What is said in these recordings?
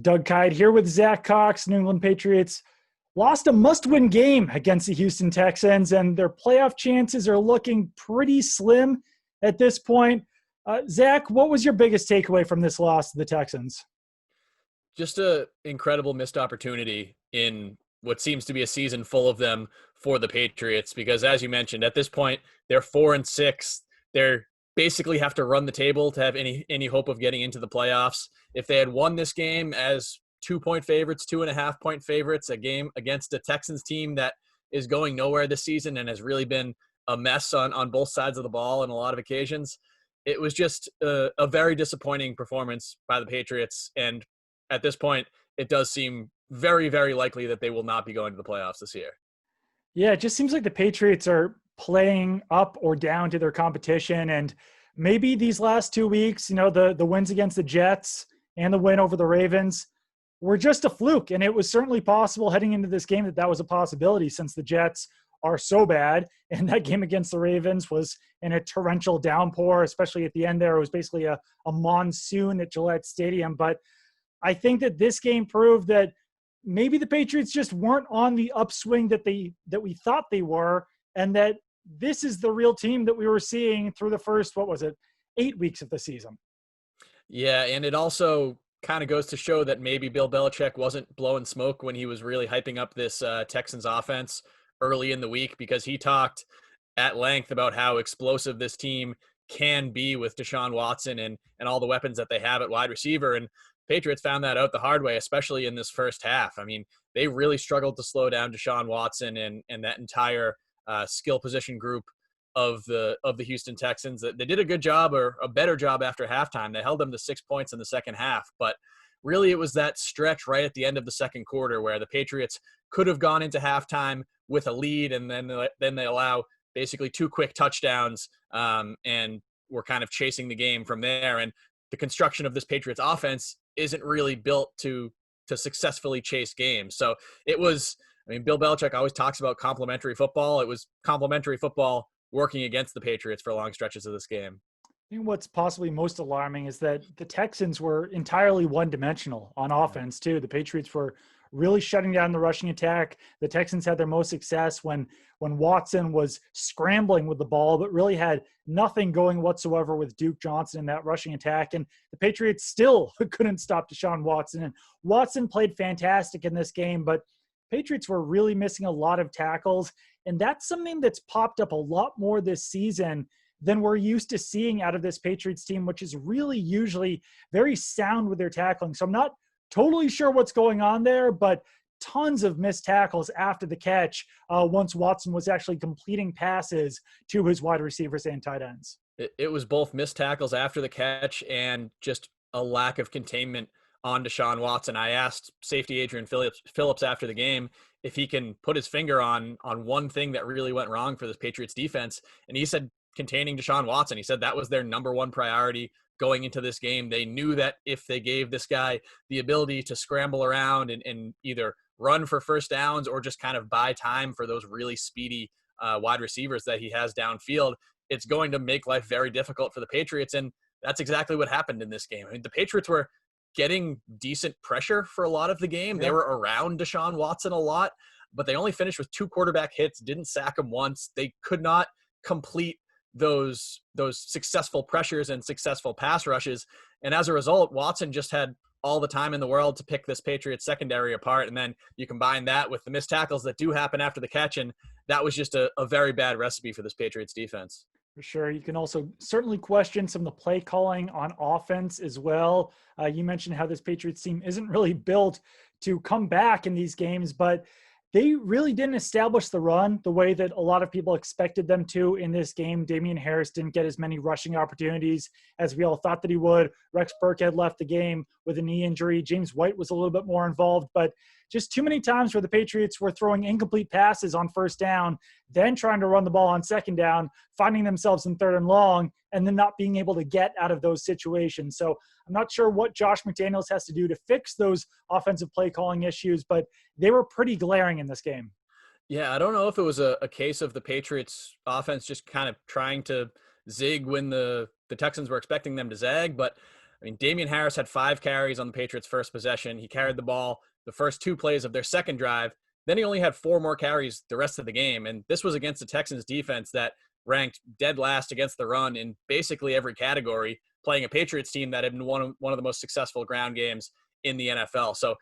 Doug Kyde here with Zach Cox. New England Patriots lost a must-win game against the Houston Texans, and their playoff chances are looking pretty slim at this point. Zach, what was your biggest takeaway from this loss to the Texans? Just a incredible missed opportunity in what seems to be a season full of them for the Patriots, because as you mentioned, at this point they're 4-6. They're basically have to run the table to have any hope of getting into the playoffs. If they had won this game as 2-point favorites, 2.5-point favorites, a game against a Texans team that is going nowhere this season and has really been a mess on both sides of the ball on a lot of occasions, it was just a very disappointing performance by the Patriots. And at this point, it does seem very, very likely that they will not be going to the playoffs this year. Yeah, it just seems like the Patriots are playing up or down to their competition. And maybe these last 2 weeks, the wins against the Jets and the win over the Ravens were just a fluke. And it was certainly possible heading into this game that was a possibility, since the Jets are so bad. And that game against the Ravens was in a torrential downpour, especially at the end there. It was basically a monsoon at Gillette Stadium. But I think that this game proved that maybe the Patriots just weren't on the upswing that we thought they were, and that this is the real team that we were seeing through the first, 8 weeks of the season. Yeah, and it also kind of goes to show that maybe Bill Belichick wasn't blowing smoke when he was really hyping up this Texans offense early in the week, because he talked at length about how explosive this team can be with Deshaun Watson and all the weapons that they have at wide receiver. And Patriots found that out the hard way, especially in this first half. I mean, they really struggled to slow down Deshaun Watson and that entire skill position group of the Houston Texans. They did a good job, or a better job, after halftime. They held them to 6 points in the second half, but really it was that stretch right at the end of the second quarter where the Patriots could have gone into halftime with a lead, and then they allow basically two quick touchdowns, and we're kind of chasing the game from there. And the construction of this Patriots offense isn't really built to successfully chase games. So it was, Bill Belichick always talks about complementary football. It was complementary football working against the Patriots for long stretches of this game. I think what's possibly most alarming is that the Texans were entirely one-dimensional on offense too. The Patriots were really shutting down the rushing attack. The Texans had their most success when Watson was scrambling with the ball, but really had nothing going whatsoever with Duke Johnson in that rushing attack. And the Patriots still couldn't stop Deshaun Watson. And Watson played fantastic in this game, but Patriots were really missing a lot of tackles. And that's something that's popped up a lot more this season than we're used to seeing out of this Patriots team, which is really usually very sound with their tackling. So I'm not totally sure what's going on there, but tons of missed tackles after the catch once Watson was actually completing passes to his wide receivers and tight ends. It was both missed tackles after the catch and just a lack of containment on Deshaun Watson. I asked safety Adrian Phillips after the game if he can put his finger on one thing that really went wrong for this Patriots defense, and he said containing Deshaun Watson. He said that was their number one priority going into this game. They knew that if they gave this guy the ability to scramble around and either run for first downs or just kind of buy time for those really speedy wide receivers that he has downfield, it's going to make life very difficult for the Patriots. And that's exactly what happened in this game. The Patriots were getting decent pressure for a lot of the game. They were around Deshaun Watson a lot, but they only finished with 2 quarterback hits, didn't sack him once. They could not complete those successful pressures and successful pass rushes. And as a result, Watson just had all the time in the world to pick this Patriots secondary apart. And then you combine that with the missed tackles that do happen after the catch, and that was just a very bad recipe for this Patriots defense. For sure. You can also certainly question some of the play calling on offense as well. You mentioned how this Patriots team isn't really built to come back in these games, but they really didn't establish the run the way that a lot of people expected them to in this game. Damian Harris didn't get as many rushing opportunities as we all thought that he would. Rex Burkhead left the game with a knee injury. James White was a little bit more involved, but just too many times where the Patriots were throwing incomplete passes on first down, then trying to run the ball on second down, finding themselves in third and long, and then not being able to get out of those situations. So I'm not sure what Josh McDaniels has to do to fix those offensive play calling issues, but they were pretty glaring in this game. Yeah, I don't know if it was a case of the Patriots offense just kind of trying to zig when the Texans were expecting them to zag, but I mean, Damian Harris had 5 carries on the Patriots' first possession. He carried the ball the first 2 plays of their second drive. Then he only had 4 more carries the rest of the game. And this was against the Texans defense that ranked dead last against the run in basically every category, playing a Patriots team that had been one of the most successful ground games in the NFL. So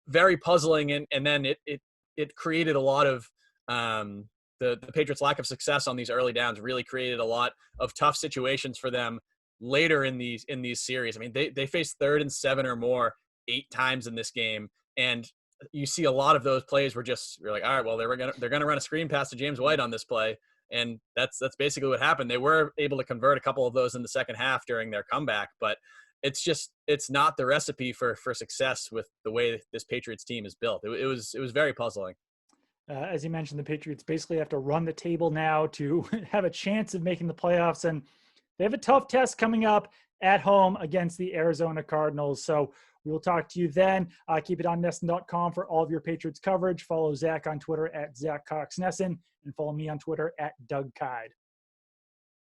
very puzzling. And then it created a lot of the Patriots' lack of success on these early downs really created a lot of tough situations for them later in these series. I mean, they faced 3rd and 7 or more 8 times in this game. And you see a lot of those plays were just, you're like, all right, well, they're gonna run a screen pass to James White on this play. And that's basically what happened. They were able to convert a couple of those in the second half during their comeback, but it's not the recipe for success with the way this Patriots team is built. It was very puzzling. As you mentioned, the Patriots basically have to run the table now to have a chance of making the playoffs, and they have a tough test coming up at home against the Arizona Cardinals. So we will talk to you then. Keep it on Nesson.com for all of your Patriots coverage. Follow Zach on Twitter at ZachCoxNesson, and follow me on Twitter at Doug Kide.